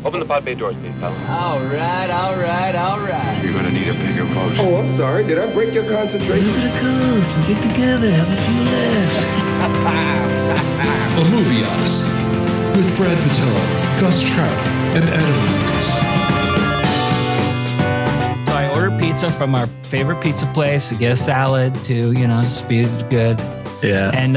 Open the pod bay doors, please, pal. All right. You're gonna need a bigger boat. Oh, I'm sorry. Did I break your concentration? Go to the coast and get together, have a few laughs. A Movie Odyssey with Brad Patello, Gus Trout, and Adam Lucas. So I ordered pizza from our favorite pizza place to get a salad to, just be good. Yeah. And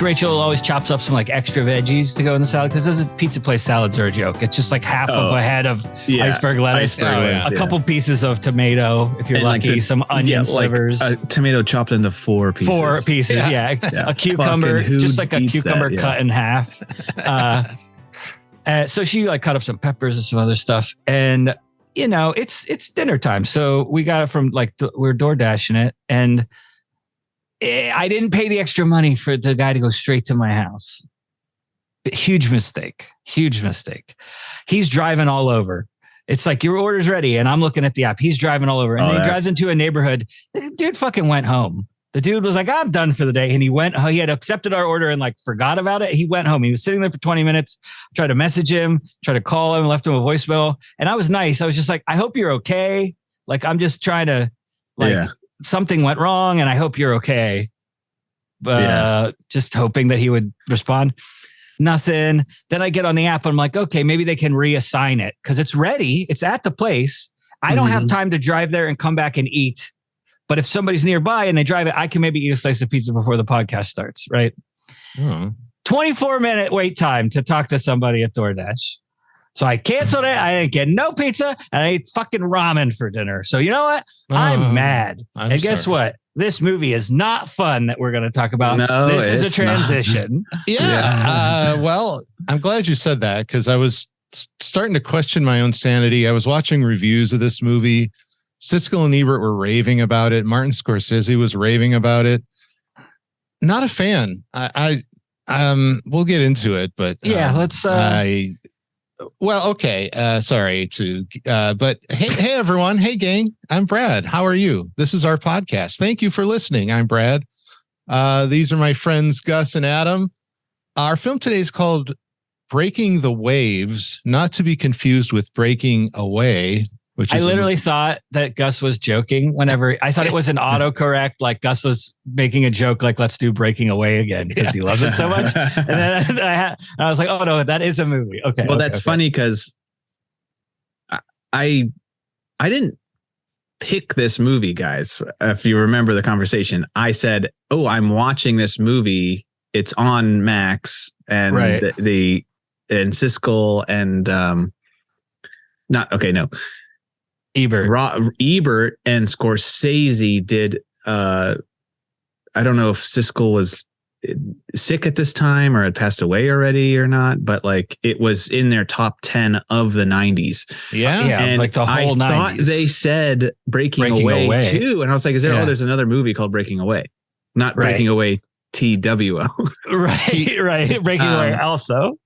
Rachel always chops up some like extra veggies to go in the salad because those pizza place salads are a joke. It's just like half of a head of iceberg lettuce, a couple pieces of tomato if you're and lucky, some onion slivers, like a tomato chopped into 4 pieces. 4 pieces, yeah. A cucumber, just like a cucumber cut in half. So she like cut up some peppers and some other stuff, and it's dinner time. So we got it from we're door dashing it, and I didn't pay the extra money for the guy to go straight to my house. Huge mistake. He's driving all over. It's like your order's ready, and I'm looking at the app. He's driving all over, and then he drives into a neighborhood. The dude fucking went home. The dude was like, I'm done for the day. And he had accepted our order and forgot about it. He went home. He was sitting there for 20 minutes, tried to message him, tried to call him, left him a voicemail. And I was nice. I was just like, I hope you're okay. I'm just trying to something went wrong and I hope you're okay. Just hoping that he would respond. Nothing. Then I get on the app. And I'm like, okay, maybe they can reassign it because it's ready. It's at the place. I don't have time to drive there and come back and eat. But if somebody's nearby and they drive it, I can maybe eat a slice of pizza before the podcast starts, right? 24-minute wait time to talk to somebody at DoorDash. So I canceled it. I didn't get no pizza and I ate fucking ramen for dinner. So you know what? I'm mad. And guess what? This movie is not fun that we're going to talk about. No, this is a transition. Well, I'm glad you said that because I was starting to question my own sanity. I was watching reviews of this movie. Siskel and Ebert were raving about it. Martin Scorsese was raving about it. Not a fan. We'll get into it, but let's. Sorry but hey everyone. Hey gang, I'm Brad. How are you? This is our podcast. Thank you for listening. I'm Brad. These are my friends, Gus and Adam. Our film today is called Breaking the Waves, not to be confused with Breaking Away. I literally thought that Gus was joking whenever I thought it was an autocorrect, like Gus was making a joke, like let's do Breaking Away again because he loves it so much. And then I was like, oh no, that is a movie. Okay. Well, that's funny because I didn't pick this movie, guys. If you remember the conversation, I said, oh, I'm watching this movie. It's on Max and and Siskel and Ebert and Scorsese did. I don't know if Siskel was sick at this time or had passed away already or not, but it was in their top 10 of the 90s. Yeah, and the whole 90s. I thought they said Breaking Away too, and I was like, there's another movie called Breaking Away, not Breaking Away TWO. right. Breaking Away also.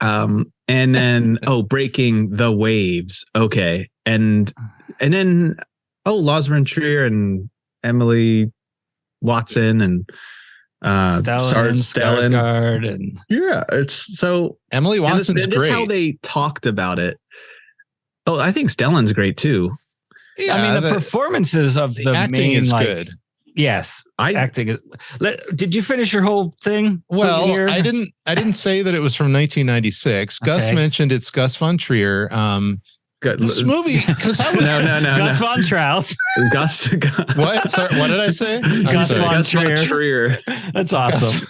And then Breaking the Waves. Okay. And then Lars Von Trier and Emily Watson and Stellan Skarsgård and it's so Emily Watson's great. This is how they talked about it. Oh, I think Stellan's great too. Yeah, I mean the performances of the acting main, is good. Yes, acting is. Did you finish your whole thing? Well, here? I didn't say that it was from 1996. Okay. Gus mentioned it's Gus Von Trier. This movie, because I was Gus Von Trier. What? Sorry, what did I say? Gus Von Trier. That's awesome.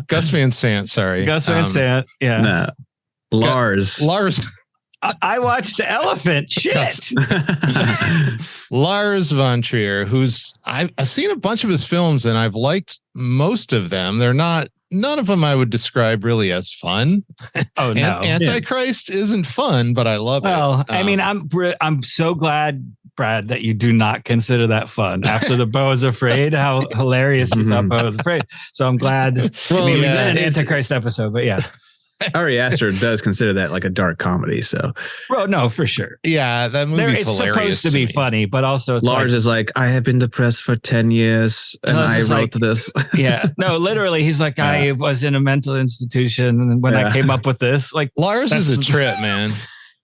Gus Van Sant. Sorry, Gus Van Sant. Yeah. No. Lars. I watched The Elephant. Shit. Lars Von Trier, who's I've seen a bunch of his films and I've liked most of them. None of them I would describe really as fun. Oh no, Antichrist isn't fun, but I love it. Well, I mean, I'm so glad, Brad, that you do not consider that fun. After the Beau is Afraid, how hilarious you thought Beau was Afraid. So I'm glad. We did an Antichrist episode, but yeah. Ari Aster does consider that like a dark comedy. So, Well, no, for sure. Yeah, that movie's It's hilarious. supposed to be funny, but also it's Lars is like, I have been depressed for 10 years and Lars I is wrote like- this. yeah, no, literally, he's like, I was in a mental institution, and when I came up with this, like, Lars is a that's- trip, man.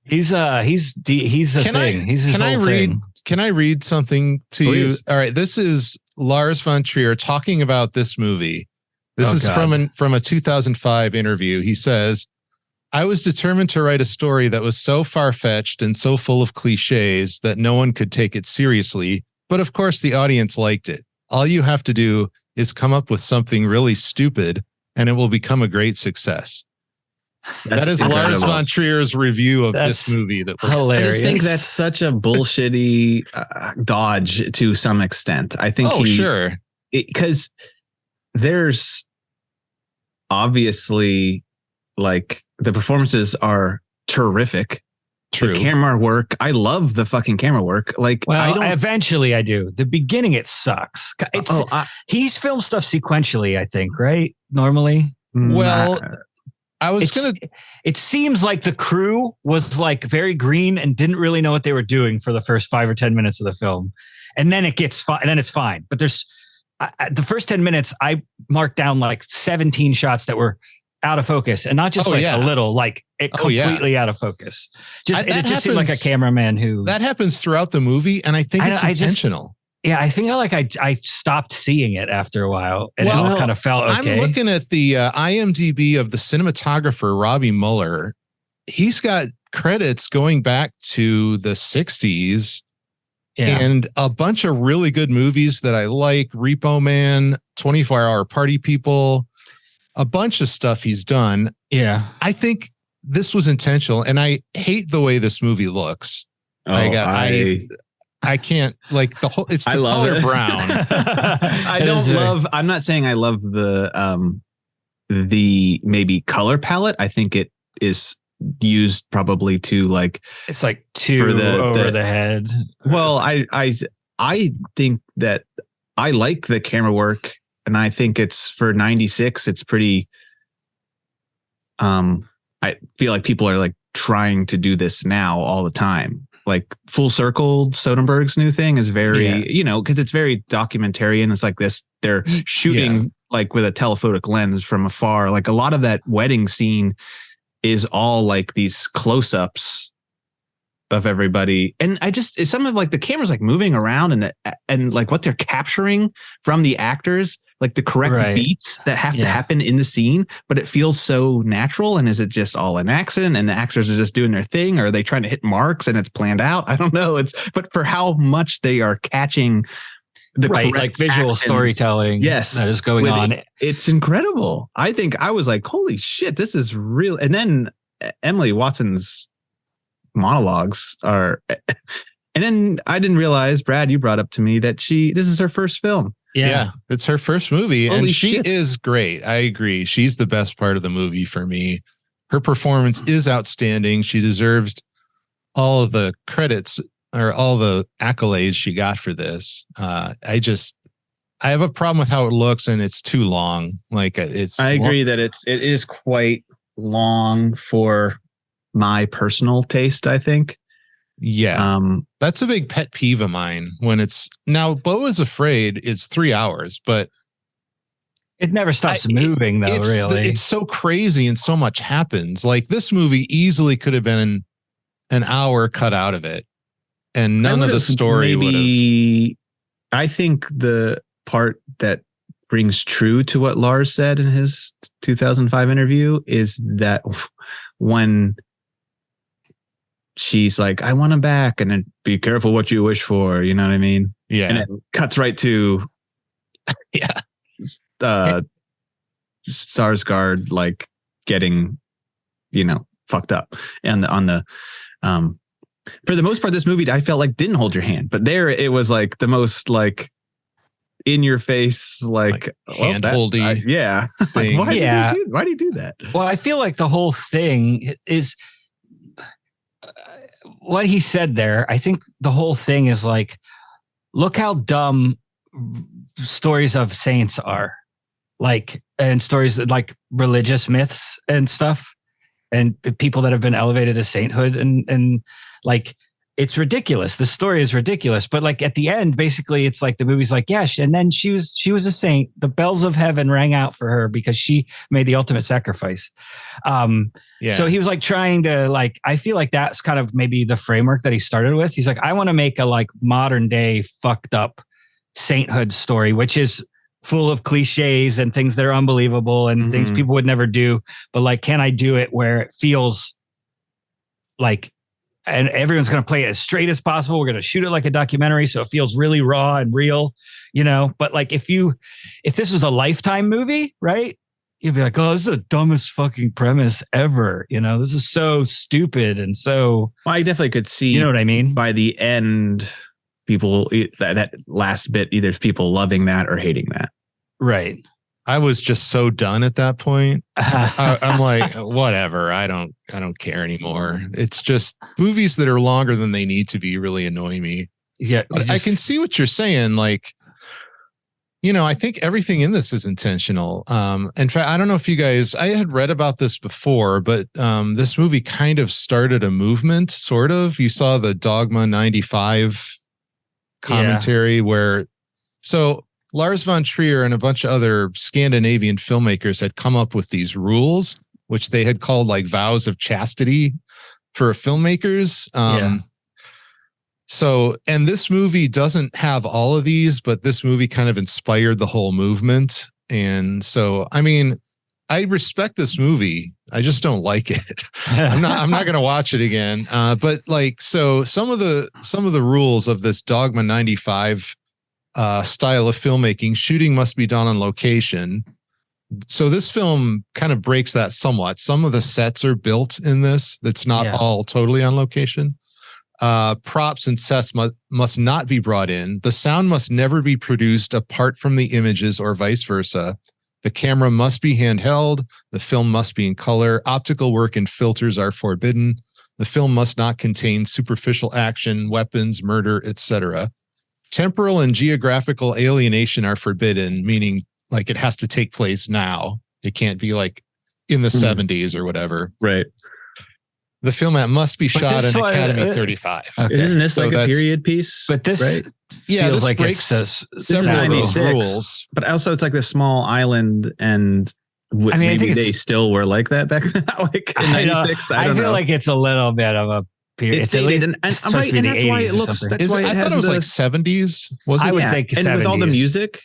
he's a thing. He's his whole thing. Can I read something to Please. you? All right, this is Lars Von Trier talking about this movie. This is God. from a 2005 interview. He says, I was determined to write a story that was so far-fetched and so full of cliches that no one could take it seriously. But of course, the audience liked it. All you have to do is come up with something really stupid, and it will become a great success. That is incredible. Lars Von Trier's review of That's this movie. That we're- I Hilarious. just think that's such a bullshitty dodge to some extent. I think sure. because there's obviously like the performances are terrific. True. The camera work. I love the fucking camera work. Like, Well, eventually I do. The beginning, it sucks. He's filmed stuff sequentially, I think, right? Normally. Well, I was It seems like the crew was like very green and didn't really know what they were doing for the first 5 or 10 minutes of the film, and then it gets fine. And then it's fine. But there's the first 10 minutes, I marked down like 17 shots that were out of focus, and not just a little, like it completely out of focus. It just seemed like a cameraman who that happens throughout the movie, and I think it's intentional. I think I stopped seeing it after a while, and it all kind of felt okay. I'm looking at the IMDb of the cinematographer, Robbie Mueller. He's got credits going back to the 60s and a bunch of really good movies that I like. Repo Man, 24-Hour Party People, a bunch of stuff he's done. Yeah. I think this was intentional, and I hate the way this movie looks. I can't like the whole. It's the color brown. I'm not saying I love the maybe color palette. I think it is used probably to like. It's like too over the head. Well, I think that I like the camera work, and I think it's for 96. It's pretty. I feel like people are like trying to do this now all the time. Like Full Circle, Soderbergh's new thing is very, because it's very documentarian. It's like this, they're shooting like with a telephotic lens from afar. Like a lot of that wedding scene is all like these close-ups of everybody. And it's some of like the camera's like moving around and like what they're capturing from the actors, like the correct beats that have to happen in the scene, but it feels so natural. And is it just all an accident and the actors are just doing their thing? Or are they trying to hit marks and it's planned out? I don't know. But for how much they are catching the correct like visual actions, storytelling. Yes. That is going on. It's incredible. I think I was like, holy shit, this is real. And then Emily Watson's monologues are, and then I didn't realize, Brad, you brought up to me that this is her first film. Yeah, it's her first movie. Holy and she shit. is great. I agree. She's the best part of the movie for me. Her performance is outstanding. She deserves all of the credits or all the accolades she got for this. I have a problem with how it looks, and it's too long. Like I agree that it is quite long for my personal taste, I think. Yeah. That's a big pet peeve of mine when it's now Beau is Afraid is 3 hours, but it never stops moving though, really. It's so crazy and so much happens. Like this movie easily could have been an hour cut out of it. And none of the story would have. I think the part that rings true to what Lars said in his 2005 interview is that when she's like, I want him back, and then be careful what you wish for, you know what I mean? Yeah. And it cuts right to Sarsgaard like getting, fucked up. And on the for the most part, this movie I felt like didn't hold your hand, but there it was like the most like in your face, like hand-holdy thing. Like, why do you do that? Well, I feel like the whole thing is what he said there. I think the whole thing is like, look how dumb stories of saints are, like, and stories that like religious myths and stuff. and people that have been elevated to sainthood, and like, it's ridiculous. The story is ridiculous, but like at the end, basically it's like the movie's like, yeah, and then she was a saint. The bells of heaven rang out for her because she made the ultimate sacrifice. So he was like trying to, like, I feel like that's kind of maybe the framework that he started with. He's like, I want to make a like modern day fucked up sainthood story, which is full of cliches and things that are unbelievable and things people would never do. But like, can I do it where it feels like, and everyone's going to play it as straight as possible. We're going to shoot it like a documentary, so it feels really raw and real, you know. But like, if this was a Lifetime movie, right, you'd be like, oh, this is the dumbest fucking premise ever. You know, this is so stupid and so. Well, I definitely could see. You know what I mean? By the end, people that last bit, either people loving that or hating that. Right. I was just so done at that point. I'm like, whatever. I don't care anymore. It's just movies that are longer than they need to be really annoy me. Yeah. I can see what you're saying. Like, you know, I think everything in this is intentional. In fact, I don't know if you guys, I had read about this before, but this movie kind of started a movement, sort of. You saw the Dogma 95 commentary where, so Lars Von Trier and a bunch of other Scandinavian filmmakers had come up with these rules, which they had called like vows of chastity for filmmakers. So, and this movie doesn't have all of these, but this movie kind of inspired the whole movement. And so, I mean, I respect this movie. I just don't like it. I'm not going to watch it again. But like, so some of the rules of this Dogma 95 style of filmmaking, shooting must be done on location. So this film kind of breaks that somewhat. Some of the sets are built in this. That's not all totally on location. Props and sets must not be brought in. The sound must never be produced apart from the images or vice versa. The camera must be handheld. The film must be in color. Optical work and filters are forbidden. The film must not contain superficial action, weapons, murder, etc. Temporal and geographical alienation are forbidden, meaning like it has to take place now. It can't be like in the 70s or whatever. Right. The film must be shot in Academy 35. Okay. Isn't this like a period piece? But this feels this like breaks several rules. But also it's like the small island, and I mean, maybe they still were like that back then, like in 96. I don't know. I feel like it's a little bit of a period. It's dated, and that's why it looks. That's why I thought it was like 70s. Was it? I would think 70s. And with all the music,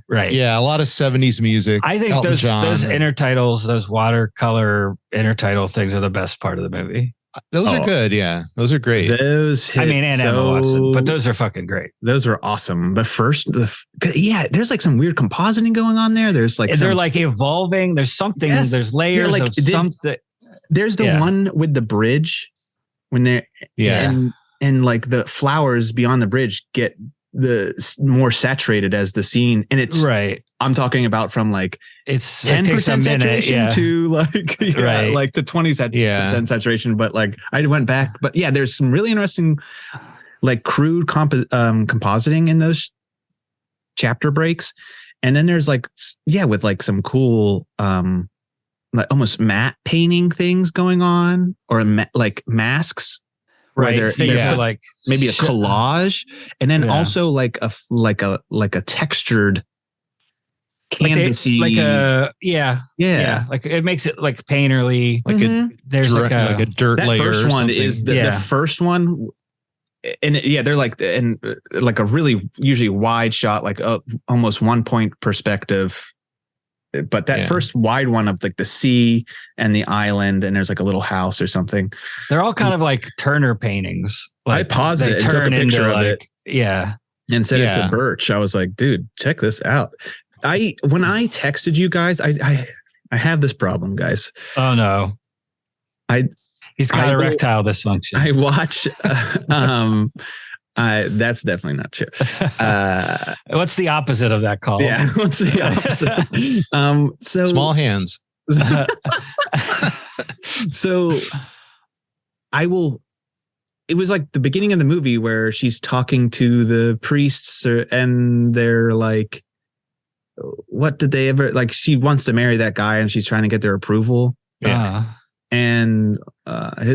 right. Yeah, a lot of 70s music. I think those intertitles, those watercolor intertitles things are the best part of the movie. Those are good. Yeah, those are great. Those hit, and Emma Watson, but those are fucking great. Those were awesome. There's like some weird compositing going on there. There's like they're like evolving. There's something. Yes. There's layers of something. There's the one with the bridge when they're and like the flowers beyond the bridge get the more saturated as the scene, and it's right. I'm talking about from like it's 10% saturation to like like the 20% saturation. But like I went back, but there's some really interesting like crude compositing in those chapter breaks, and then there's like with like some cool like almost matte painting things going on, or like masks. Right. They're like maybe a collage, and then also like a textured canvasy, like it makes it like painterly, like there's like a dirt that layer. First one is the first one, and they're like a really usually wide shot, like almost 1 point perspective. But that first wide one of like the sea and the island, and there's like a little house or something. They're all kind of like Turner paintings. Like I paused it and took a picture of it. Yeah. And sent it to Birch. I was like, dude, check this out. When I texted you guys, I have this problem, guys. Oh no. He's got erectile dysfunction. I watch that's definitely not true. What's the opposite of that called? Yeah, what's the opposite? So small hands. So it was like the beginning of the movie where she's talking to the priests, and they're like, what did they ever like? She wants to marry that guy, and she's trying to get their approval. Yeah. and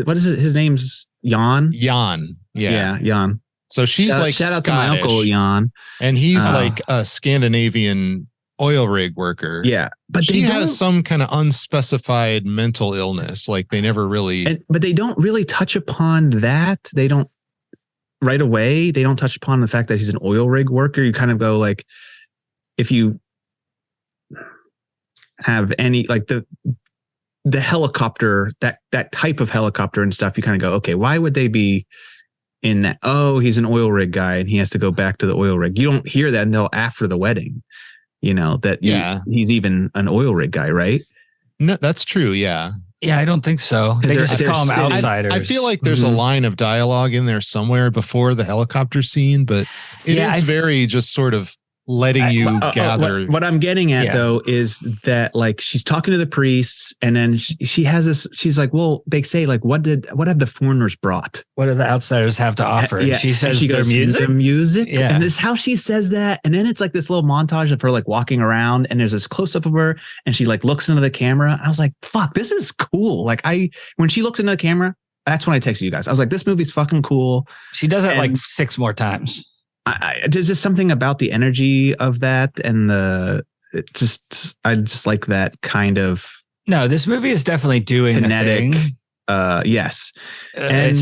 what is it? His name's Jan. Jan. Yeah. Jan. So she's shout out to my uncle Jan, and he's like a Scandinavian oil rig worker. Yeah, but she has some kind of unspecified mental illness. Like they never really, but they don't really touch upon that. They don't right away. They don't touch upon the fact that he's an oil rig worker. You kind of go like, if you have any like the helicopter, that type of helicopter and stuff, you kind of go, okay, why would they be in that? Oh, he's an oil rig guy and he has to go back to the oil rig. You don't hear that until after the wedding, that he's even an oil rig guy, right? No, that's true. Yeah. Yeah, I don't think so. They just call them outsiders. I feel like there's a line of dialogue in there somewhere before the helicopter scene, but it is very just sort of letting you gather. What I'm getting at though is that like she's talking to the priests, and then she has this. She's like, "Well, they say like, what have the foreigners brought? What do the outsiders have to offer?" And she says, she goes, "Their music." Yeah, and this is how she says that. And then it's like this little montage of her like walking around, and there's this close up of her, and she like looks into the camera. I was like, "Fuck, this is cool!" Like when she looked into the camera, that's when I texted you guys. I was like, "This movie's fucking cool." She does it like 6 more times. There's just something about the energy of that, and I just like that kind of. No, this movie is definitely doing kinetic. Yes, and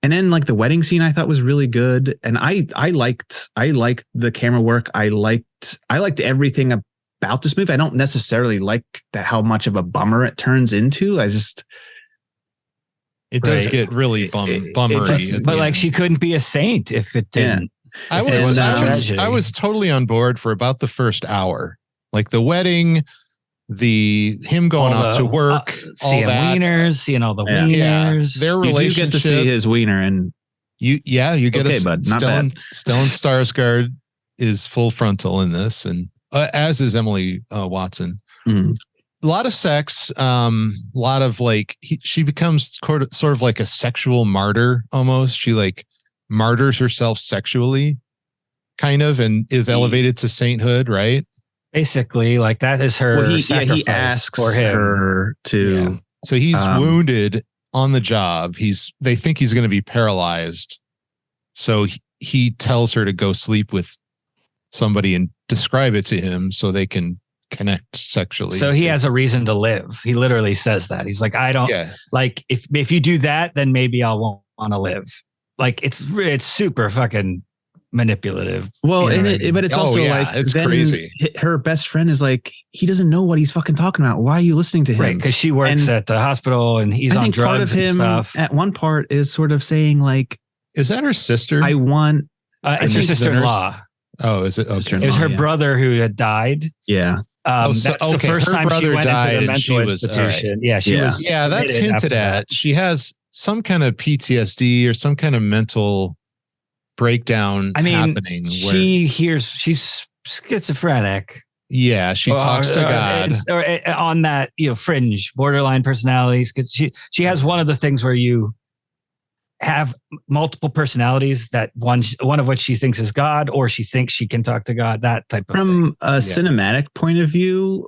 and then like the wedding scene, I thought was really good, and I liked the camera work. I liked everything about this movie. I don't necessarily like how much of a bummer it turns into. It does get really bummery. But like she couldn't be a saint if it didn't. Yeah. I was totally on board for about the first hour. Like the wedding, him going off to work, seeing wieners, seeing all the wieners. Their relationship. You do get to see his wiener, and you get bud, not bad. Stellan Skarsgård is full frontal in this, and as is Emily Watson. Mm. A lot of sex, a lot of like she becomes sort of like a sexual martyr almost. She like martyrs herself sexually, kind of, and is elevated to sainthood, right? Basically, like that is her. Well, he asks for her to. Yeah. So he's wounded on the job. They think he's going to be paralyzed. So he tells her to go sleep with somebody and describe it to him so they can connect sexually. So he has a reason to live. He literally says that. He's like, I don't like if you do that, then maybe I'll want to live. Like it's super fucking manipulative. Well, but it's also like it's crazy. Her best friend is like, he doesn't know what he's fucking talking about. Why are you listening to him? Right, because she works at the hospital and he's on drugs part of him and stuff. At one part is sort of saying like, is that her sister? It's her sister-in-law. Oh, is it? Okay. It was her brother who had died. Yeah. That's the first time she went into the mental institution. Right. Yeah, she was. Yeah, that's hinted at. She has some kind of PTSD or some kind of mental breakdown happening. She's schizophrenic. Yeah, she talks to God. Or on that, fringe, borderline personalities. Because she has one of the things where you have multiple personalities that one of which she thinks is God, or she thinks she can talk to God, that type of thing. From a cinematic point of view,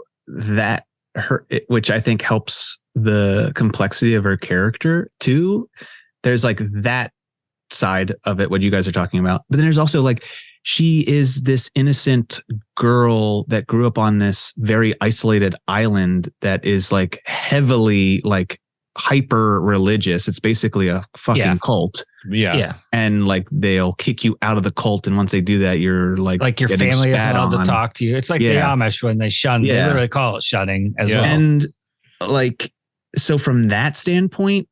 which I think helps the complexity of her character too. There's like that side of it, what you guys are talking about. But then there's also like, she is this innocent girl that grew up on this very isolated island that is like heavily like hyper religious. It's basically a fucking cult. Yeah. And like they'll kick you out of the cult, and once they do that, you're like your family is allowed to talk to you. It's like the Amish when they shun. They literally call it shunning as well. And like, so from that standpoint,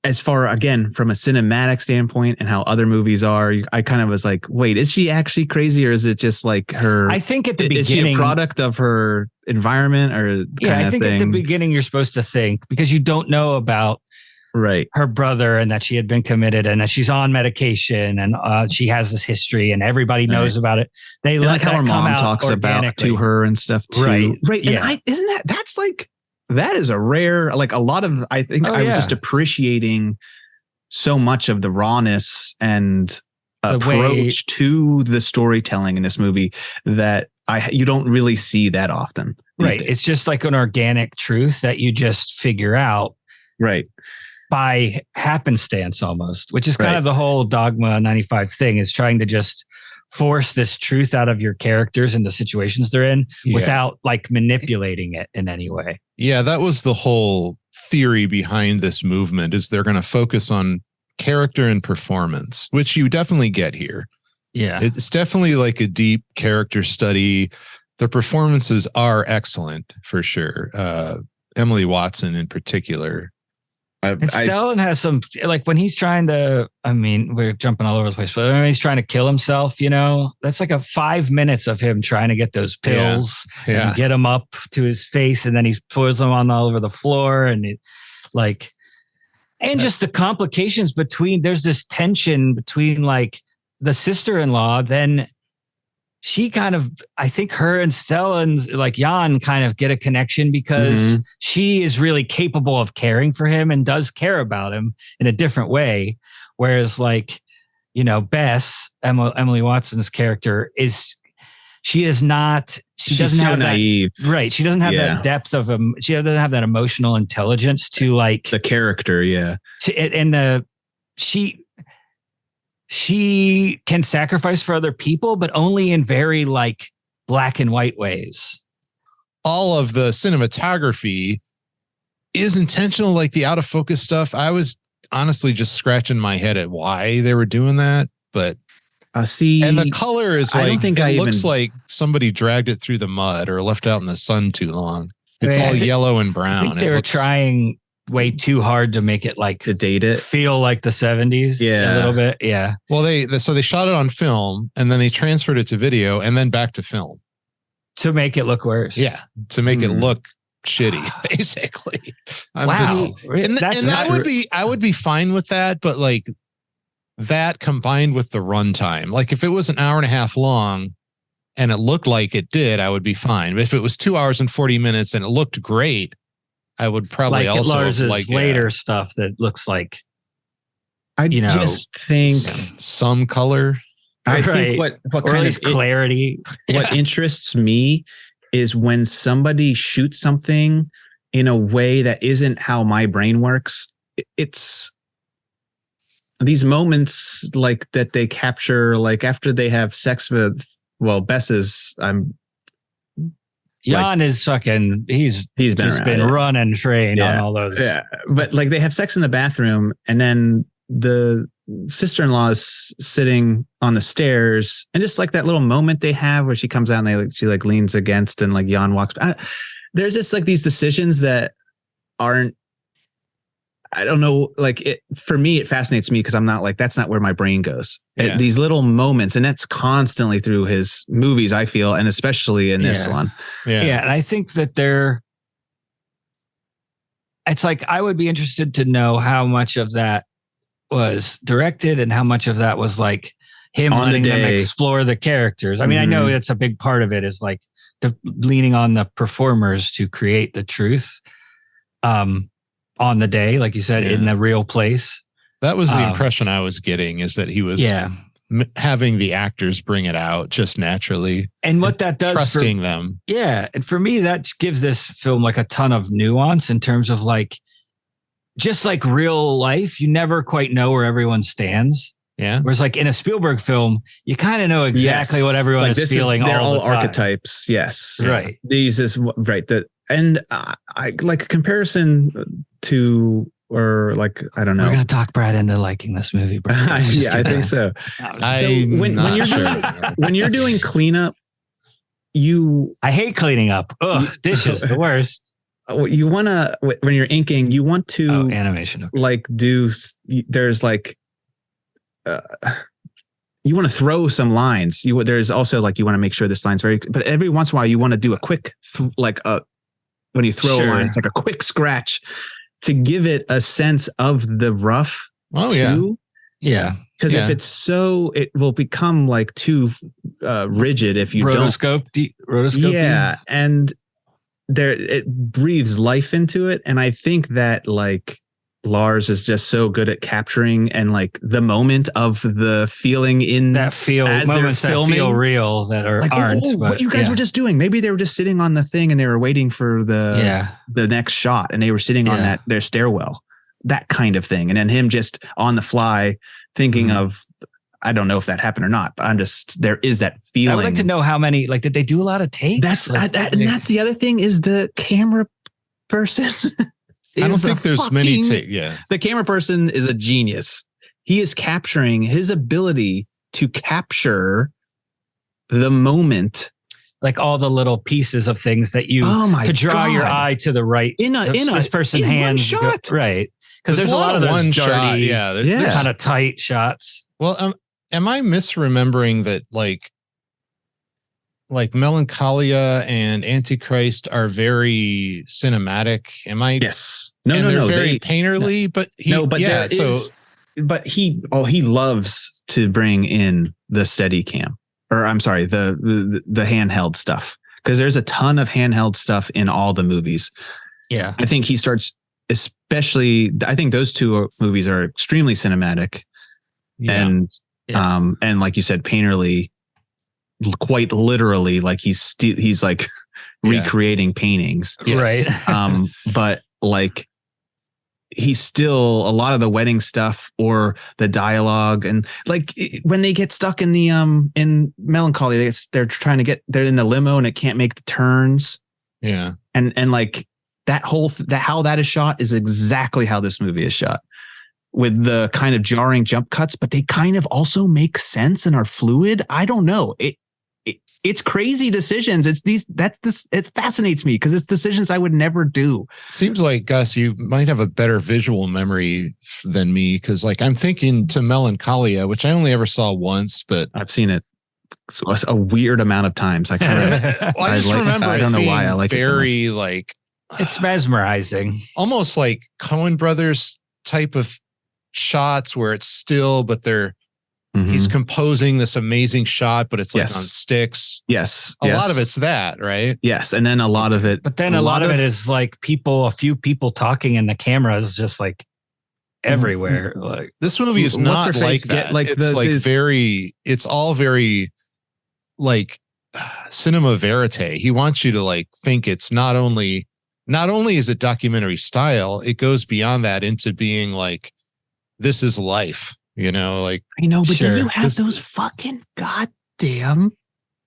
as far again from a cinematic standpoint and how other movies are, I kind of was like, wait, is she actually crazy, or is it just like her? I think at the beginning, is she a product of her environment, or I think at the beginning you're supposed to think, because you don't know about her brother and that she had been committed and that she's on medication and she has this history and everybody knows about it. They like how her mom talks about to her and stuff too. Right. Yeah. And that's like. That is a rare, like a lot of, I think I was just appreciating so much of the rawness and approach to the storytelling in this movie that you don't really see that often. Right. Days. It's just like an organic truth that you just figure out. Right. By happenstance almost, which is kind of the whole Dogma 95 thing, is trying to just force this truth out of your characters and the situations they're in without like manipulating it in any way. Yeah, that was the whole theory behind this movement, is they're going to focus on character and performance, which you definitely get here. Yeah. It's definitely like a deep character study. The performances are excellent for sure. Emily Watson in particular. And Stellan has some, like when he's trying to, I mean, we're jumping all over the place, but when he's trying to kill himself, you know, that's like a 5 minutes of him trying to get those pills and get them up to his face. And then he pours them on all over the floor and just the complications between, there's this tension between like the sister-in-law, then she kind of, I think her and Stellan's like Jan kind of get a connection because she is really capable of caring for him and does care about him in a different way. Whereas like, you know, Bess, Emily Watson's character she's doesn't have naive. Right. She doesn't have that depth of she doesn't have that emotional intelligence to like the character. Yeah. She can sacrifice for other people, but only in very like black and white ways. All of the cinematography is intentional, like the out of focus stuff. I was honestly just scratching my head at why they were doing that, but and the color is like, looks like somebody dragged it through the mud or left out in the sun too long. It's all yellow and brown. I think they were trying way too hard to make it like to date it, feel like the 70s a little bit. Yeah. Well, so they shot it on film and then they transferred it to video and then back to film to make it look worse. Yeah. To make it look shitty, basically. Wow. I would be fine with that, but like that combined with the runtime, like if it was an hour and a half long and it looked like it did, I would be fine. But if it was 2 hours and 40 minutes and it looked great, I would probably like also Lars's like later stuff that looks like, I just think some color. I think what or kind at least of clarity. What interests me is when somebody shoots something in a way that isn't how my brain works. It's these moments like that they capture, like after they have sex with, Bess's, Jan is fucking, he's just been running train on all those. Yeah. But like they have sex in the bathroom and then the sister-in-law is sitting on the stairs and just like that little moment they have where she comes out and she like leans against and like Jan walks by. There's just like these decisions that aren't, I don't know, like it, for me, it fascinates me because I'm not like, that's not where my brain goes. These little moments, and that's constantly through his movies, I feel, and especially in this one. Yeah. And I think that it's like, I would be interested to know how much of that was directed and how much of that was like him letting them explore the characters. I mean, I know that's a big part of it is like leaning on the performers to create the truth. On the day, like you said, in the real place. That was the impression I was getting, is that he was having the actors bring it out just naturally. And what that does, trusting them. Yeah. And for me, that gives this film like a ton of nuance in terms of like, just like real life, you never quite know where everyone stands. Yeah. Whereas like in a Spielberg film, you kind of know exactly what everyone is feeling. They're all the time. archetypes. Yes. Right. These is right. And I like a comparison to, or like, I don't know. We're going to talk Brad into liking this movie. Bro. I think so. When you're doing cleanup, I hate cleaning up. Ugh, dishes, the worst. You want to, when you're inking, you want to animation. Okay. Like there's like, you want to throw some lines. There's also like, you want to make sure this line's but every once in a while you want to do a quick, when you throw a line, it's like a quick scratch to give it a sense of the rough. Oh too. Yeah. Because if it's it will become like too rigid if you rotoscope. Yeah. And it breathes life into it. And I think that like Lars is just so good at capturing and like the moment of the feeling in that moments that feel real that aren't. But what you guys were just doing. Maybe they were just sitting on the thing and they were waiting for the next shot and they were sitting on their stairwell, that kind of thing. And then him just on the fly thinking of, I don't know if that happened or not, but there is that feeling. I would like to know how many, like, did they do a lot of takes? And that's the other thing is the camera person. I don't think there's many takes. Yeah. The camera person is a genius. He is capturing his ability to capture the moment. Like all the little pieces of things that you, to draw your eye to the right. This person hands. Shot. Right. Because there's a lot of those dirty, shot. They're kind of tight shots. Well, am I misremembering that like Melancholia and Antichrist are very cinematic? Am I? Yes. They're very painterly, but he loves to bring in the steady cam, or I'm sorry, the handheld stuff, because there's a ton of handheld stuff in all the movies. Yeah. I think he starts, especially, I think those two movies are extremely cinematic and like you said, painterly, quite literally, like he's like recreating paintings. Right. But like he's still a lot of the wedding stuff or the dialogue, and like when they get stuck in the in Melancholy, they're in the limo and it can't make the turns. Yeah. And like that whole how that is shot is exactly how this movie is shot, with the kind of jarring jump cuts, but they kind of also make sense and are fluid. I don't know. It's crazy decisions. It fascinates me because it's decisions I would never do. Seems like, Gus, you might have a better visual memory than me, because like I'm thinking to Melancholia, which I only ever saw once, but I've seen it a weird amount of times. I kind of I just remember I don't know why I like it very so much. like it's mesmerizing, almost like Coen Brothers type of shots where it's still, but he's composing this amazing shot, but it's like on sticks. Yes. A lot of it's that, right? Yes. And then a lot of it. But then a lot of it is like a few people talking, and the camera is just like everywhere. Like this movie is not like that. It's all very like cinema verite. He wants you to like think it's not only is it documentary style, it goes beyond that into being like, this is life. Like I know, but then you have those fucking goddamn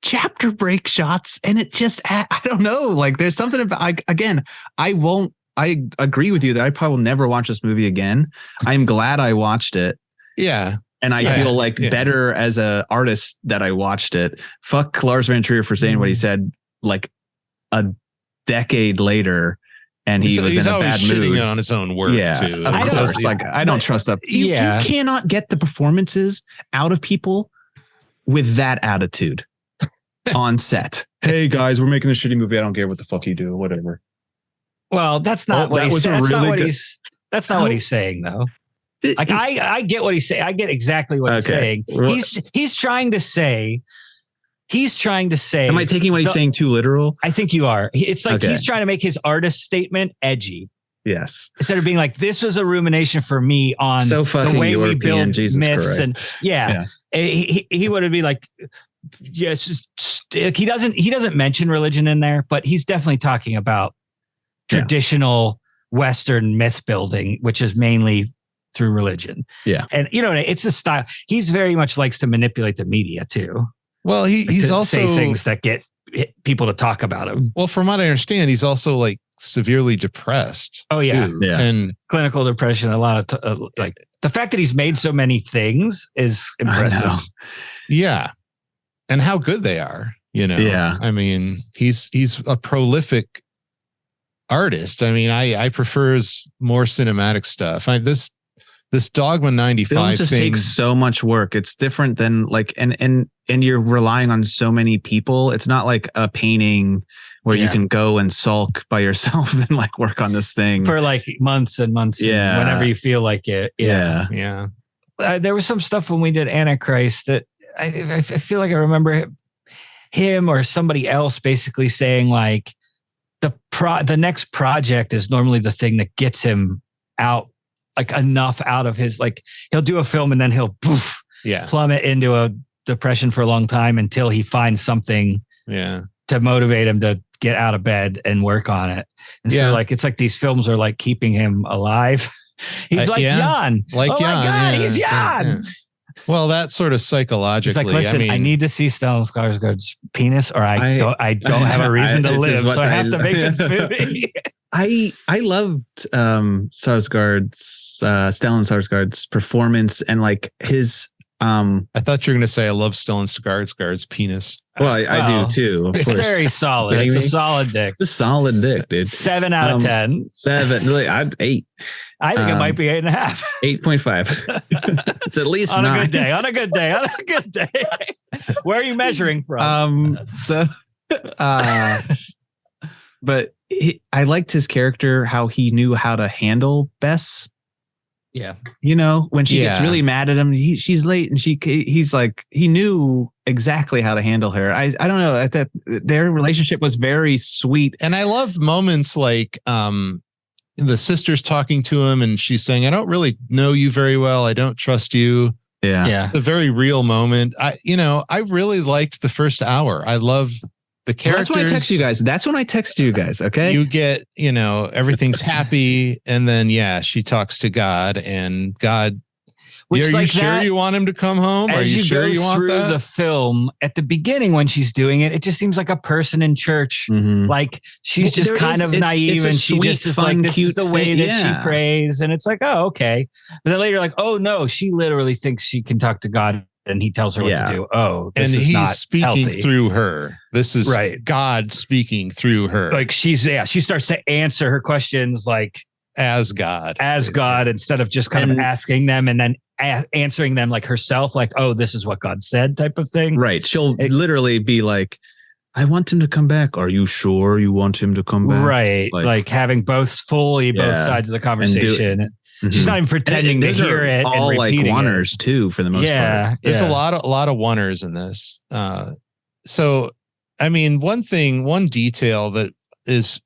chapter break shots, and it just, I don't know, like there's something about, I agree with you that I probably will never watch this movie again. I'm glad I watched it. Yeah. And I feel like better as an artist that I watched it. Fuck Lars Von Trier for saying what he said like a decade later. And he's in a bad mood on his own work too. Of course. Like I don't trust that. You cannot get the performances out of people with that attitude on set. Hey guys, we're making this shitty movie. I don't care what the fuck you do, whatever. Well, that's not what he's saying. That's not what he's saying though. Like I get what he's saying. I get exactly what he's saying. He's trying to say. Am I taking what he's saying too literal? I think you are. It's like he's trying to make his artist statement edgy. Yes. Instead of being like, this was a rumination for me on the way we build myths. And he would be like, yes, he doesn't mention religion in there, but he's definitely talking about traditional Western myth building, which is mainly through religion. Yeah. And it's a style. He's very much likes to manipulate the media too. Well, he's also say things that get people to talk about him. Well, from what I understand, he's also like severely depressed. Oh yeah, and clinical depression. A lot of like the fact that he's made so many things is impressive. Yeah, and how good they are. Yeah. I mean, he's a prolific artist. I mean, I prefer his more cinematic stuff. This Dogma 95 Films just thing takes so much work. It's different than like, and you're relying on so many people. It's not like a painting where you can go and sulk by yourself and like work on this thing for like months and months. Yeah. Whenever you feel like it. Yeah. There was some stuff when we did Antichrist that I feel like I remember him or somebody else basically saying like the next project is normally the thing that gets him out like enough out of his, like he'll do a film and then he'll poof, plummet into a depression for a long time until he finds something to motivate him to get out of bed and work on it. And so like, it's like these films are like keeping him alive. He's like Jan. Like oh Jan. My God, he's Jan. Well, that's sort of psychologically. It's like, listen, I need to see Stellan Skarsgård's penis, or I don't have a reason to live, so I have to make this movie. I loved Stellan Skarsgård's performance and like his. I thought you were going to say I love Stellan Skarsgård's penis. Well, I do too. Of it's course. Very solid. It's a solid dick. It's a solid dick, dude. 7 out of 10. 7. Really, I'd 8. I think it might be 8.5. 8.5. It's at least on 9. a good day. On a good day. On a good day. Where are you measuring from? But I liked his character, how he knew how to handle Bess. Yeah. You know, when she gets really mad at him, she's late and he's like, he knew exactly how to handle her. I don't know. I thought their relationship was very sweet. And I love moments like the sister's talking to him and she's saying, I don't really know you very well. I don't trust you. Yeah. It's a very real moment. I really liked the first hour. I love the characters. That's when I text you guys. That's when I text you guys. Okay. You get, everything's happy. And then, she talks to God and God, are you sure you want him to come home? Are you sure you want that? The film at the beginning when she's doing it, it just seems like a person in church. Mm-hmm. Like she's just kind of naive and she just is like, this is the way that she prays. And it's like, oh, okay. But then later, like, oh no, she literally thinks she can talk to God. And he tells her what to do. Oh, this is not speaking healthy. Through her. This is God speaking through her. Like she starts to answer her questions like as God, instead of just kind of asking them and then answering them like herself, like, oh, this is what God said type of thing. Right. She'll literally be like, I want him to come back. Are you sure you want him to come back? Right. Like having both sides of the conversation. She's not even pretending to hear it. All and like oneers too, for the most part. There's a lot of oneers in this. So, I mean, one detail that is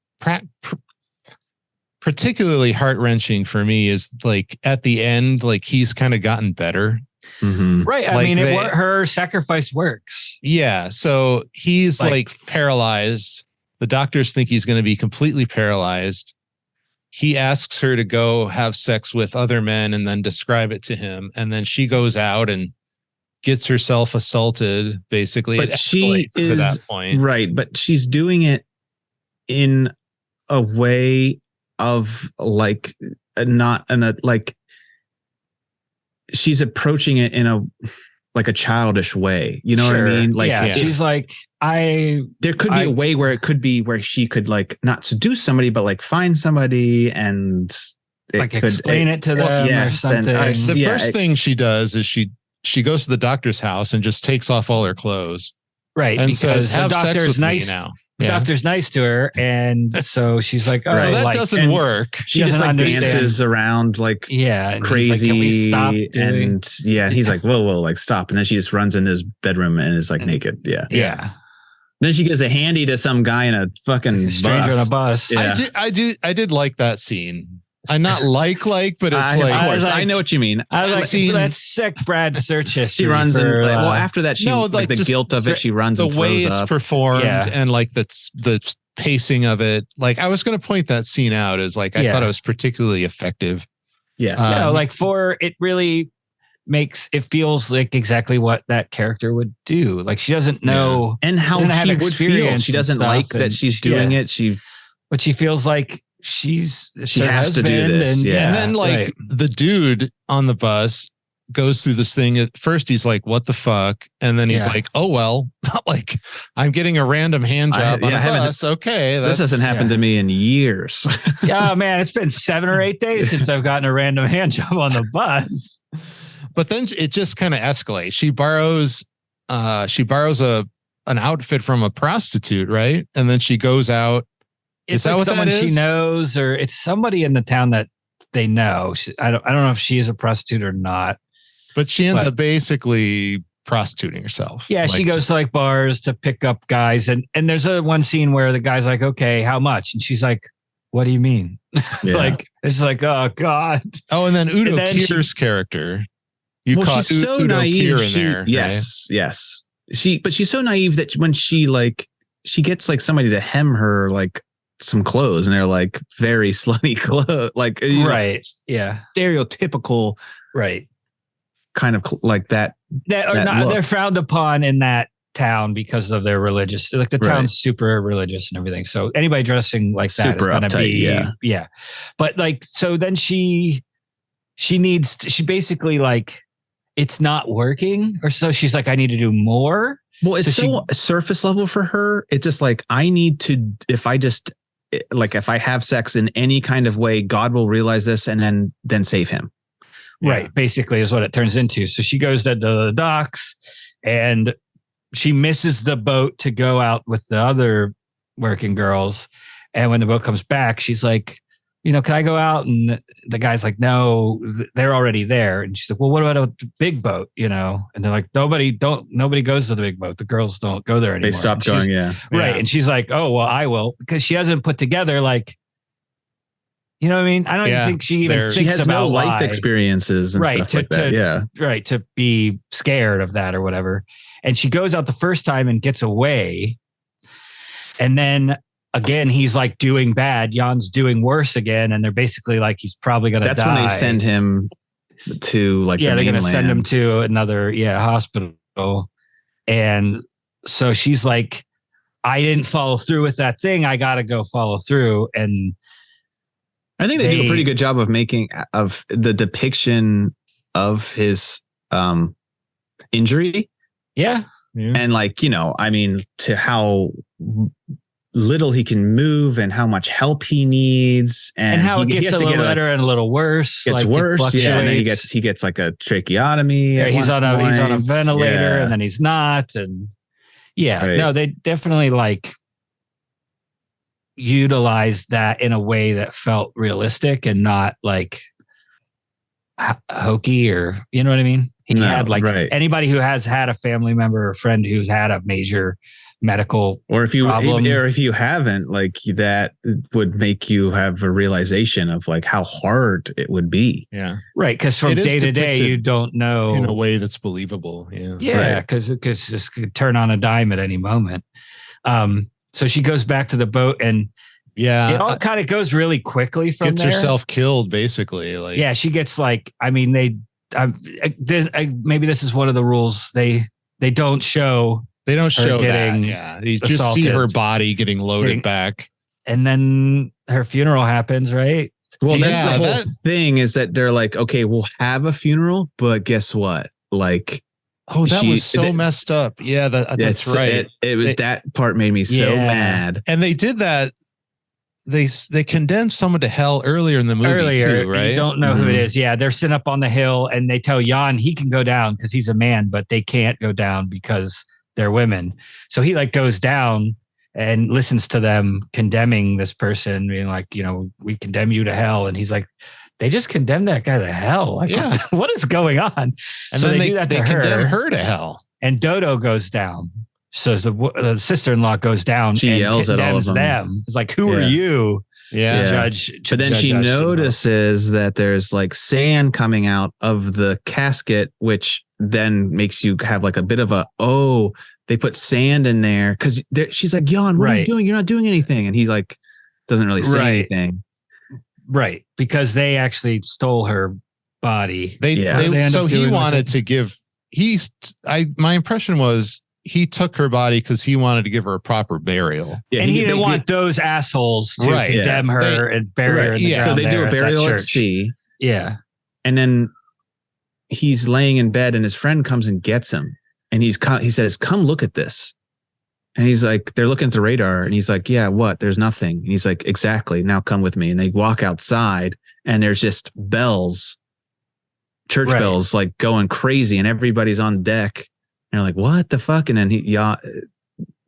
particularly heart-wrenching for me is like at the end, like he's kind of gotten better. Mm-hmm. Right. I mean, her sacrifice works. Yeah. So he's like paralyzed. The doctors think he's going to be completely paralyzed. He asks her to go have sex with other men and then describe it to him. And then she goes out and gets herself assaulted, basically. But she is to that point. Right. But she's doing it in a way of like, she's approaching it in a childish way. You know what I mean? Like, she's like, there could be a way where it could be where she could like not seduce somebody, but like find somebody and explain it to them or something. The first thing she does is she goes to the doctor's house and just takes off all her clothes. Right. And says, the doctor's nice now. The doctor's nice to her. And so she's like, all so right, that doesn't work. She just like dances around like crazy. Like, can we stop doing? And he's like, whoa, like stop. And then she just runs in his bedroom and is like naked. Yeah. Yeah. Then she gives a handy to some guy in a fucking stranger bus. on a bus. Yeah. I did like that scene. I not like, but it's of course, I know what you mean. I like that's sick. Brad search history. She runs in. Well, after that, like the guilt of it. She runs the and way throws it's up. performed and like the pacing of it. Like I was going to point that scene out as like I thought it was particularly effective. Yes, like it really makes it feels like exactly what that character would do. Like she doesn't know and how she would feel. She doesn't like that she's doing it. But she feels like she has to do this. And then like the dude on the bus goes through this thing. At first he's like, what the fuck? And then he's like, oh, well, like I'm getting a random hand job on a bus. Okay. This hasn't happened to me in years. Yeah, man, it's been 7 or 8 days since I've gotten a random hand job on the bus. But then it just kind of escalates. She borrows an outfit from a prostitute, right? And then she goes out. Is that what someone she knows, or it's somebody in the town that they know? I don't know if she is a prostitute or not. But she ends up basically prostituting herself. Yeah, she goes to like bars to pick up guys, and there's one scene where the guy's like, "Okay, how much?" And she's like, what do you mean? Yeah. Like, it's like, oh God. Oh, and then Udo Kier's character. You caught she's so Udo naive. Kier in there. Yes, right? Yes. But she's so naive that when she gets like somebody to hem her like some clothes, and they're like very slutty clothes, like right, yeah, stereotypical, right, kind of like that. They're frowned upon in that town because of their religious. Like the town's super religious and everything. So anybody dressing like that is going to be yeah. But like, so then she basically like, it's not working, or so she's like, I need to do more. Well, it's so surface level for her. It's just like, I need to, if I have sex in any kind of way, God will realize this and then save him. Right. Yeah. Basically is what it turns into. So she goes to the docks and she misses the boat to go out with the other working girls. And when the boat comes back, she's like, can I go out? And the guy's like, no, they're already there. And she's like, well, what about a big boat? And they're like, nobody goes to the big boat. The girls don't go there anymore. They stopped going. Yeah. Right. And she's like, oh, well, I will, because she hasn't put together like, you know what I mean? I don't even think she even thinks she has about no life experiences and stuff like that. Yeah. Right. To be scared of that or whatever. And she goes out the first time and gets away. And then again, he's like doing bad. Jan's doing worse again. And they're basically like, he's probably going to die. That's when they send him to like, they're going to send him to another, hospital. And so she's like, I didn't follow through with that thing. I got to go follow through. And I think they do a pretty good job of making of the depiction of his injury. Yeah. And like, I mean, to how little he can move and how much help he needs, and how it gets a little better and a little worse. Gets worse, yeah. And then he gets like a tracheotomy. Yeah, he's on a ventilator, and then he's not, and no, they definitely like utilized that in a way that felt realistic and not like hokey, or you know what I mean. He had like anybody who has had a family member or friend who's had a major medical or if you haven't, like that would make you have a realization of like how hard it would be. Yeah. Right. Because from day to day, you don't know in a way that's believable. Yeah. Yeah. Because this could turn on a dime at any moment. So she goes back to the boat and it all kind of goes really quickly from gets there. Herself killed basically. Like, she gets like, I mean, maybe this is one of the rules. They don't show getting that. Yeah. You just assaulted. See her body getting loaded back. And then her funeral happens, right? Well, that's the whole thing, is that they're like, okay, we'll have a funeral, but guess what? Like, that was so messed up. Yeah, that's right. It was that part made me so mad. And they did that. They condemned someone to hell earlier in the movie too, right? You don't know who it is. Yeah, they're sitting up on the hill and they tell Jan he can go down because he's a man, but they can't go down because they're women. So he like goes down and listens to them condemning this person, being like, we condemn you to hell. And he's like, they just condemned that guy to hell. Like, what is going on? And so they do that to her. Condemn her to hell. And Dodo goes down. So the sister-in-law goes down. She yells at all of them. It's like, who are you? Yeah. Judge. But then she notices that there's like sand coming out of the casket, which then makes you have like a bit of they put sand in there. Cause she's like, Jan, what are you doing? You're not doing anything. And he like, doesn't really say anything. Right. Because they actually stole her body. So he wanted to give, my impression was, he took her body because he wanted to give her a proper burial. Yeah, and he didn't want those assholes to condemn her and bury her in the ground. So they do a burial at sea. Yeah. And then he's laying in bed and his friend comes and gets him. And he says, come look at this. And he's like, they're looking at the radar. And he's like, yeah, what? There's nothing. And he's like, exactly. Now come with me. And they walk outside and there's just bells, church bells, like going crazy. And everybody's on deck. And you're like, what the fuck? And then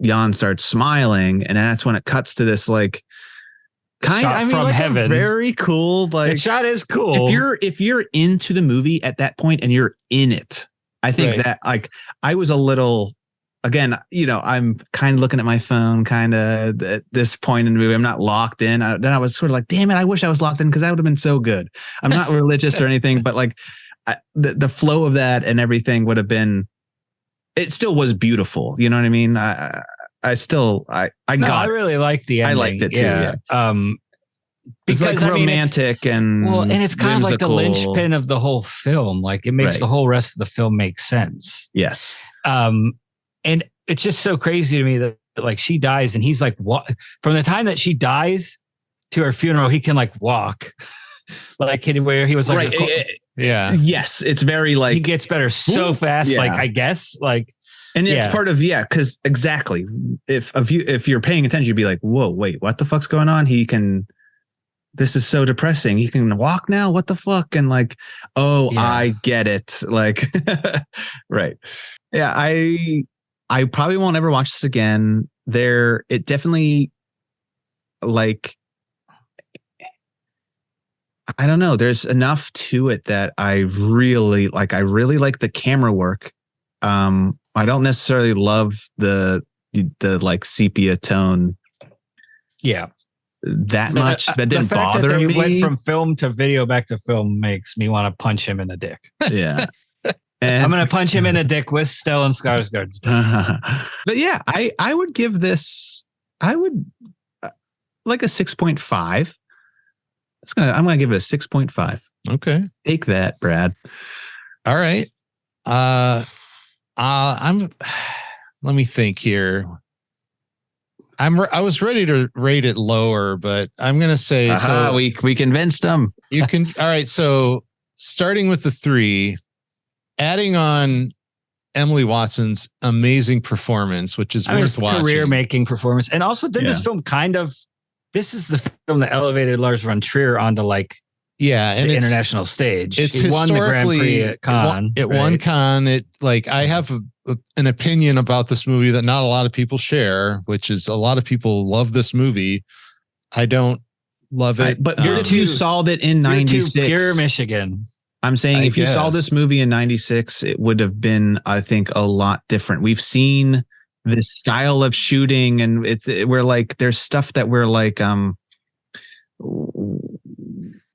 Jan starts smiling, and that's when it cuts to this like from heaven. Very cool. Like, the shot is cool. If you're into the movie at that point and you're in it, I think that like I was a little again, I'm kind of looking at my phone kind of at this point in the movie. I'm not locked in. Then I was sort of like, damn it, I wish I was locked in because that would have been so good. I'm not religious or anything, but like the flow of that and everything would have been, it still was beautiful. You know what I mean? I really liked the ending. I liked it too. Yeah. Because it's like romantic and it's kind whimsical. of like the linchpin of the whole film. Like it makes the whole rest of the film make sense. Yes. And it's just so crazy to me that like she dies and he's like, what? From the time that she dies to her funeral, he can like walk. Like where he was like, yeah. Yes. It's very like he gets better so fast. Yeah. Like I guess like. And it's part of, because exactly. If you're paying attention, you'd be like, whoa, wait, what the fuck's going on? This is so depressing. He can walk now. What the fuck? And like, I get it. Like, right. Yeah. I probably won't ever watch this again. It definitely like, I don't know. There's enough to it that I really like. I really like the camera work. I don't necessarily love the like sepia tone. Yeah. That much that didn't bother that they me. Went from film to video back to film makes me want to punch him in the dick. Yeah, and I'm gonna punch him in the dick with Stellan Skarsgård's dick. But yeah, I would give this. I would like a 6.5. I'm gonna give it a 6.5. Okay, take that, Brad. All right. Let me think here. I was ready to rate it lower, but I'm going to say, so we convinced them. You can. All right. So starting with the 3, adding on Emily Watson's amazing performance, which is worth watching. Career-making performance. And also this film this is the film that elevated Lars Von Trier onto like, and the international stage. He won the Grand Prix at Cannes. It won Cannes. I have an opinion about this movie that not a lot of people share, which is a lot of people love this movie. I don't love it. But you saw it in 96. Pure Michigan. I'm saying if you saw this movie in 96, it would have been, I think, a lot different. We've seen this style of shooting and we're like, there's stuff that we're like,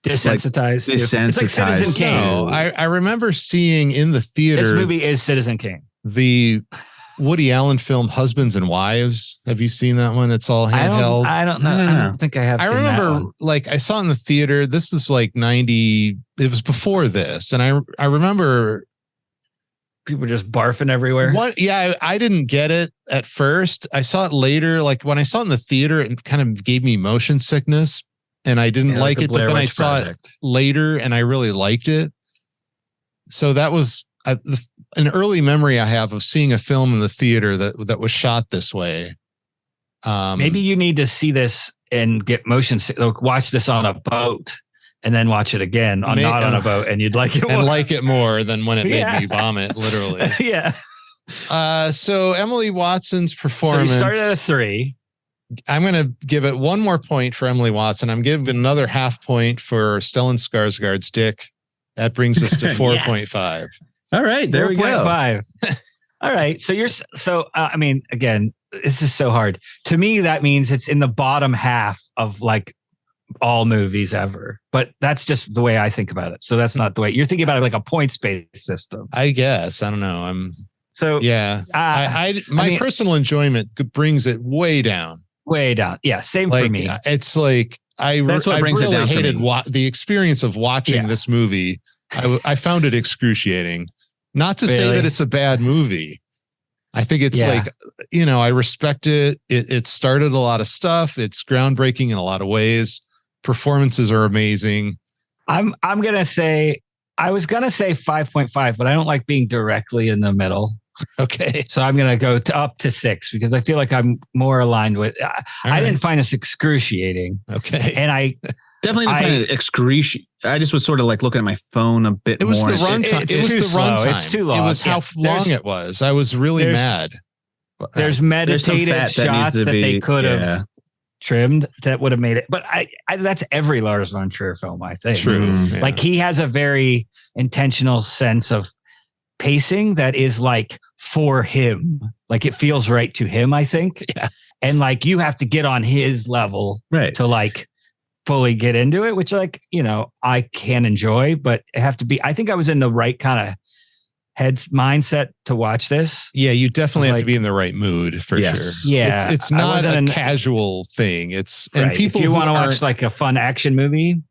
desensitized. It's like Citizen Kane. No, I remember seeing in the theater. This movie is Citizen Kane. The Woody Allen film Husbands and Wives. Have you seen that one? It's all handheld. I don't know. I don't think I have. I remember like I saw it in the theater. This is like 90. It was before this. And I remember people just barfing everywhere. I didn't get it at first. I saw it later. Like when I saw it in the theater, it kind of gave me motion sickness. And I didn't like it, but then I saw it later and I really liked it. So that was an early memory I have of seeing a film in the theater that was shot this way. Maybe you need to see this and get motion sick. Watch this on a boat and then watch it again not on a boat, and you'd like it more. And like it more than when it made me vomit, literally. Yeah. So Emily Watson's performance. So you started at a 3. I'm going to give it one more point for Emily Watson. I'm giving another half point for Stellan Skarsgård's dick. That brings us to 4.5. All right, there we go. 5. All right. So I mean, again, this is so hard. To me, that means it's in the bottom half of like all movies ever. But that's just the way I think about it. So that's not the way you're thinking about it, like a points-based system. I guess. I don't know. My personal enjoyment brings it way down. Way down. Yeah, same for me. It's like that's what brings it down. Hated the experience of watching this movie. I found it excruciating. Not to say that it's a bad movie. I think it's like, I respect it. It started a lot of stuff. It's groundbreaking in a lot of ways. Performances are amazing. I was gonna say 5.5, but I don't like being directly in the middle. Okay. So I'm going to go up to 6 because I feel like I'm more aligned with, I didn't find this excruciating. Okay. And I definitely didn't find it excruciating. I just was sort of like looking at my phone a bit more. It was the runtime. It was the runtime. It's too long. It was how long it was. I was really mad. There's meditative shots that they could have trimmed that would have made it. But I that's every Lars Von Trier film, I think. True. Like he has a very intentional sense of pacing that is like for him. Like it feels right to him, I think. Yeah. And like you have to get on his level to like fully get into it, which like, you know, I can enjoy, but it have to be, I think I was in the right kind of mindset to watch this. Yeah, you definitely have like, to be in the right mood for sure. Yeah. It's not a casual thing. It's and people if you want to watch like a fun action movie,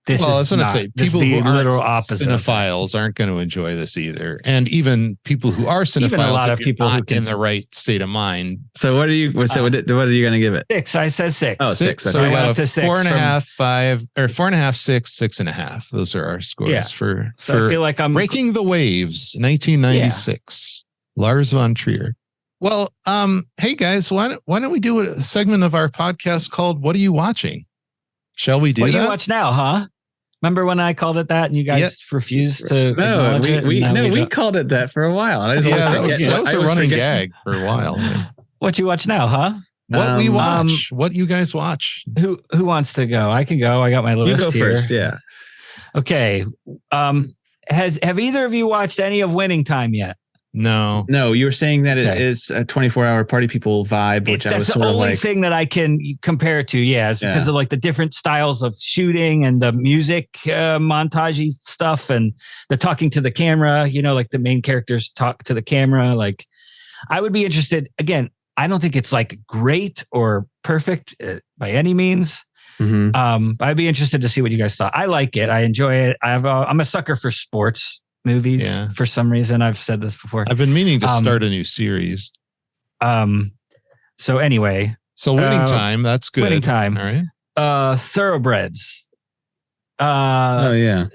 this I was going to not, say people who aren't literal opposite cinephiles aren't going to enjoy this either. And even people who are cinephiles, even a lot of people who in the right state of mind. So what are you going to give it? 6. I said 6. Oh, 6. So we got a 4.5, 5, or 4.5, 6, 6.5. Those are our scores for I feel like I'm Breaking the Waves, 1996. Lars Von Trier. Well, hey guys, why don't we do a segment of our podcast called "What Are You Watching"? Shall we do that? What you watch now, huh? Remember when I called it that and you guys refused to? No, we called it that for a while. And I just that was a running gag for a while. What you watch now, huh? What we watch? What you guys watch? Who wants to go? I can go. I got my list you go here. First, yeah. Okay. Have either of you watched any of Winning Time yet? No, you were saying that it is a 24-hour party people vibe, which I was sort of like. That's the only thing that I can compare it to. Yeah, is because of like the different styles of shooting and the music montagey stuff and the talking to the camera. You know, like the main characters talk to the camera. Like, I would be interested. Again, I don't think it's like great or perfect by any means. Mm-hmm. But I'd be interested to see what you guys thought. I like it. I enjoy it. I'm a sucker for sports movies for some reason. I've said this before. I've been meaning to start a new series. So anyway, Winning Time. That's good. Winning Time. All right. Thoroughbreds. That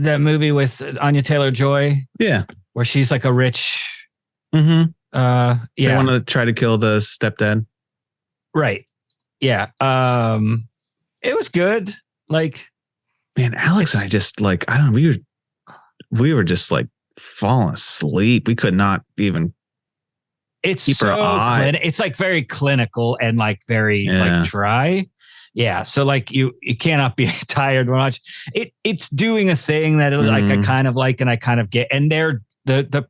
movie with Anya Taylor-Joy. Yeah, where she's like a rich. They want to try to kill the stepdad. Right. Yeah. It was good. Like, man, Alex and I just like, I don't know, we were just like falling asleep. We could not even keep our eye. It's like very clinical and like very like dry. Yeah. So like you cannot be tired when watch it. It's doing a thing that like I kind of like and I kind of get. And they're the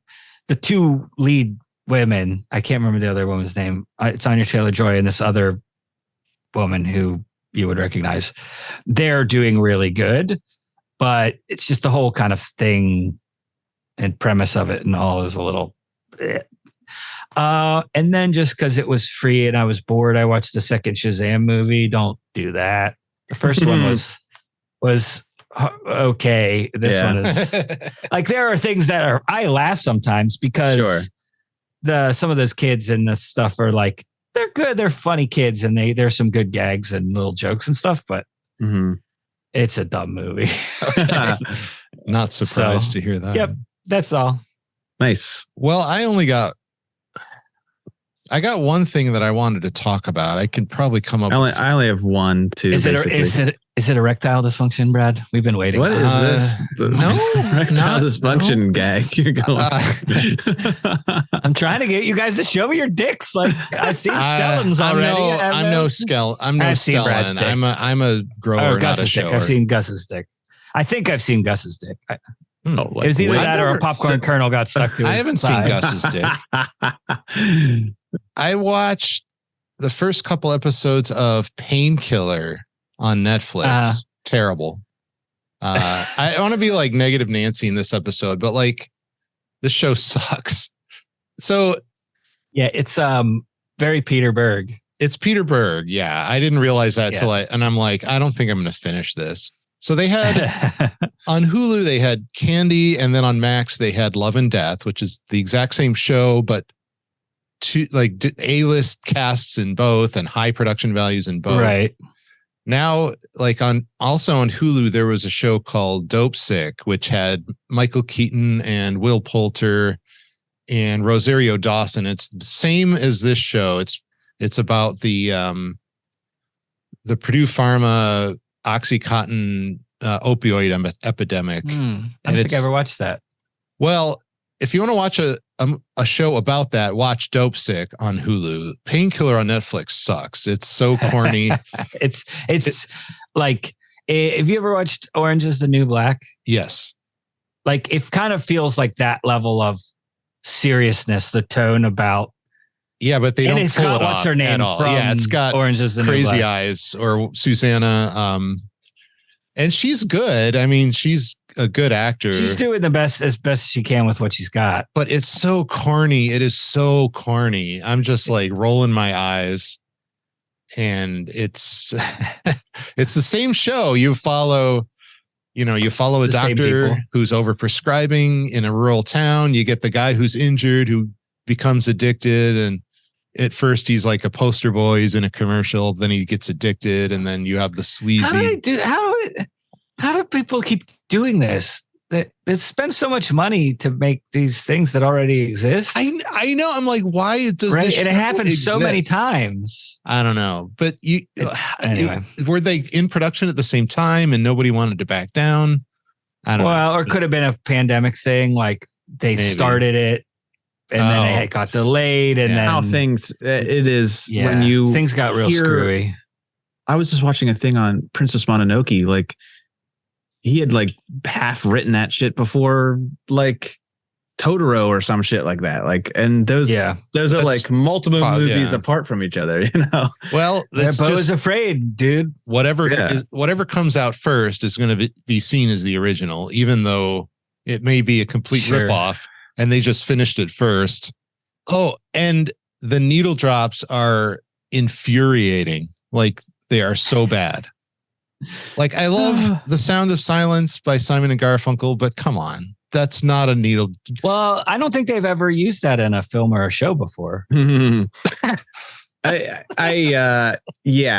two lead women. I can't remember the other woman's name. It's Anya Taylor-Joy and this other woman who you would recognize. They're doing really good. But it's just the whole kind of thing and premise of it and all is a little. And then just because it was free and I was bored, I watched the second Shazam movie. Don't do that. The first one was okay. This one is like there are things that I laugh sometimes because some of those kids and the stuff are like they're good. They're funny kids and there's some good gags and little jokes and stuff, but. It's a dumb movie. Not surprised to hear that. Yep. That's all. Nice. Well, I got one thing that I wanted to talk about. I can probably come up. I only have one, too. Is it erectile dysfunction, Brad? We've been waiting. What is this? Erectile dysfunction gag. You're going. I'm trying to get you guys to show me your dicks. Like I've seen Stellan's already. I'm no Stellan. I'm a grower, not a shower. I've seen Gus's dick. I think I've seen Gus's dick. It was either that or a popcorn kernel got stuck to his I haven't seen Gus's dick. I watched the first couple episodes of Painkiller on Netflix. Terrible. I want to be like negative Nancy in this episode, but like this show sucks. So yeah, it's very Peter Berg. It's Peter Berg. Yeah. I didn't realize that till I'm like, I don't think I'm going to finish this. So they had on Hulu, they had Candy, and then on Max, they had Love and Death, which is the exact same show, but two like A-list casts in both and high production values in both. Right. Now, like also on Hulu, there was a show called Dope Sick, which had Michael Keaton and Will Poulter and Rosario Dawson. It's the same as this show. It's about the Purdue Pharma Oxycontin opioid epidemic. I don't think I ever watched that. Well, if you want to watch a show about that, watch Dope Sick on Hulu. Painkiller on Netflix sucks. It's so corny. It's like, have you ever watched Orange is the New Black? Yes. Like it kind of feels like that level of seriousness, the tone about. Yeah, but they And don't it's pull got it what's off her name at all. from Yeah, it's got Orange is the New Crazy Black. Eyes or Susanna. And she's good. I mean, she's a good actor. She's doing the best as best she can with what she's got. But it's so corny. It is so corny. I'm just like rolling my eyes. And it's it's the same show. You follow a The same doctor people. who's overprescribing in a rural town. You get the guy who's injured who becomes addicted, and at first he's like a poster boy. He's in a commercial, then he gets addicted, and then you have the sleazy. How do people keep doing this? They spend so much money to make these things that already exist. I know. I'm like, why does Right? this And it show happens so many exist? times. I don't know, but Anyway. were they in production at the same time and nobody wanted to back down? I don't know. Well, or it could have been a pandemic thing. Like they Maybe. started it and then it got delayed, and then How things it is yeah, when you things got real hear- screwy. I was just watching a thing on Princess Mononoke. Like he had like half written that shit before like Totoro or some shit like that. Like, and those are That's like multiple movies yeah. apart from each other, you know? Well, it's Bo just is afraid, dude. whatever comes out first is going to be seen as the original, even though it may be a complete Sure. ripoff, and they just finished it first. Oh, and the needle drops are infuriating. Like they are so bad. Like I love The Sound of Silence by Simon and Garfunkel, but come on, that's not a needle. Well, I don't think they've ever used that in a film or a show before. Yeah,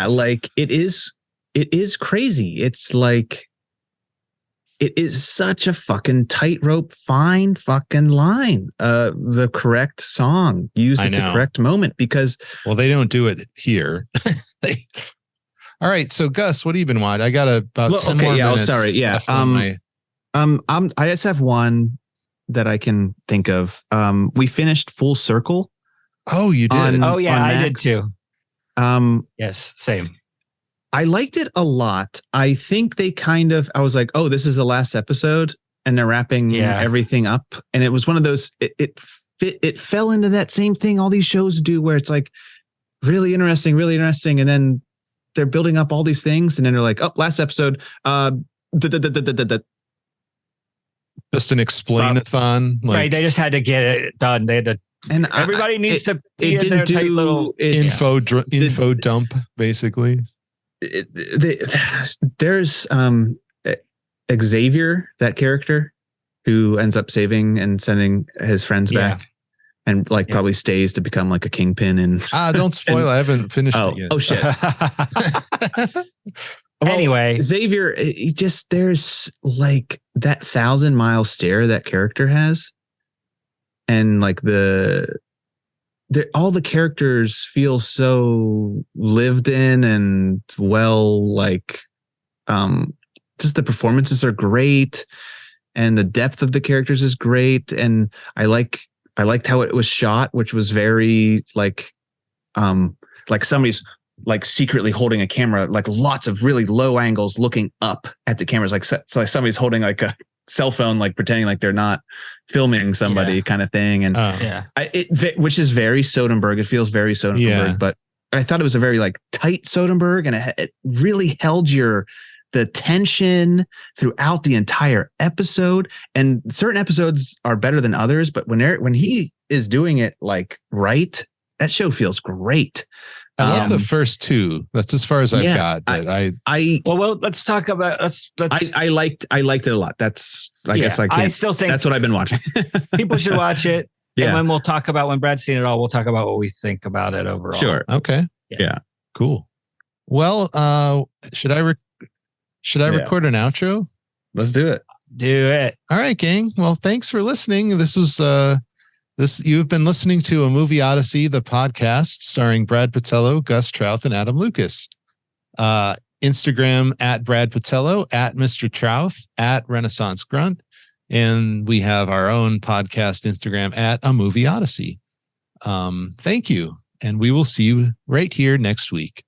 like it is crazy. It's like, it is such a fucking tightrope, fine fucking line. The correct song used at the correct moment, because Well, they don't do it here. All right, so Gus, what have you been watching? I got about 10 more minutes. Sorry. Yeah. left on I just have one that I can think of. We finished Full Circle. Oh, you did? Oh yeah, on I did Max. too. Yes, same. I liked it a lot. I think they I was like, oh, this is the last episode, and they're wrapping everything up. And it was one of those, it fell into that same thing all these shows do, where it's like really interesting. And then they're building up all these things, and then they're like, oh, last episode. Just an explain-a-thon. Right, they just had to get it done. They had to. And everybody needs to be in their tight little info dump, basically. There's Xavier, that character who ends up saving and sending his friends back, and like probably stays to become like a kingpin. And don't spoil. I haven't finished it yet. Oh shit. Anyway, Xavier, there's like that 1,000-mile stare that character has, and like all the characters feel so lived in and well, like just the performances are great, and the depth of the characters is great, and I liked how it was shot, which was very like somebody's like secretly holding a camera, like lots of really low angles looking up at the cameras, like so like somebody's holding like a cell phone, like pretending like they're not filming somebody, kind of thing. And which is very Soderbergh. It feels very Soderbergh, but I thought it was a very like tight Soderbergh, and it really held the tension throughout the entire episode. And certain episodes are better than others, but when he is doing it like right, that show feels great. I love the first two. That's as far as I've got. Well, let's talk about let's. I liked it a lot. That's guess I still think that's what I've been watching. People should watch it. Yeah. And when we'll talk about, when Brad's seen it all, we'll talk about what we think about it overall. Sure. Okay. Yeah. Cool. Well, should I record an outro? Let's do it. Do it. All right, gang. Well, thanks for listening. This was you've been listening to A Movie Odyssey, the podcast starring Brad Patello, Gus Trouth, and Adam Lucas. Instagram at Brad Patello, at Mr. Trouth, at Renaissance Grunt. And we have our own podcast Instagram at A Movie Odyssey. Thank you. And we will see you right here next week.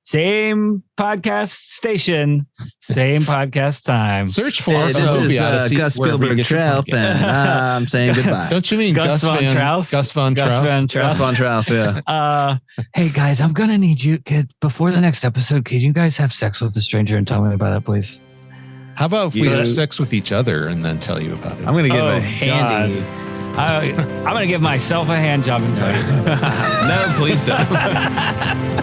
Same podcast station, same podcast time. Search for Hey, this is Gus Spielberg Trauth, and I'm saying goodbye. Don't you mean Gus Von Trauth? Gus Von Trauth. Gus Von Trauth, yeah. Hey guys, I'm gonna need you before the next episode. Could you guys have sex with a stranger and tell me about it, please? How about if we have sex with each other and then tell you about it? I'm going to give a handy. I'm going to give myself a hand job and tell you. No, please don't.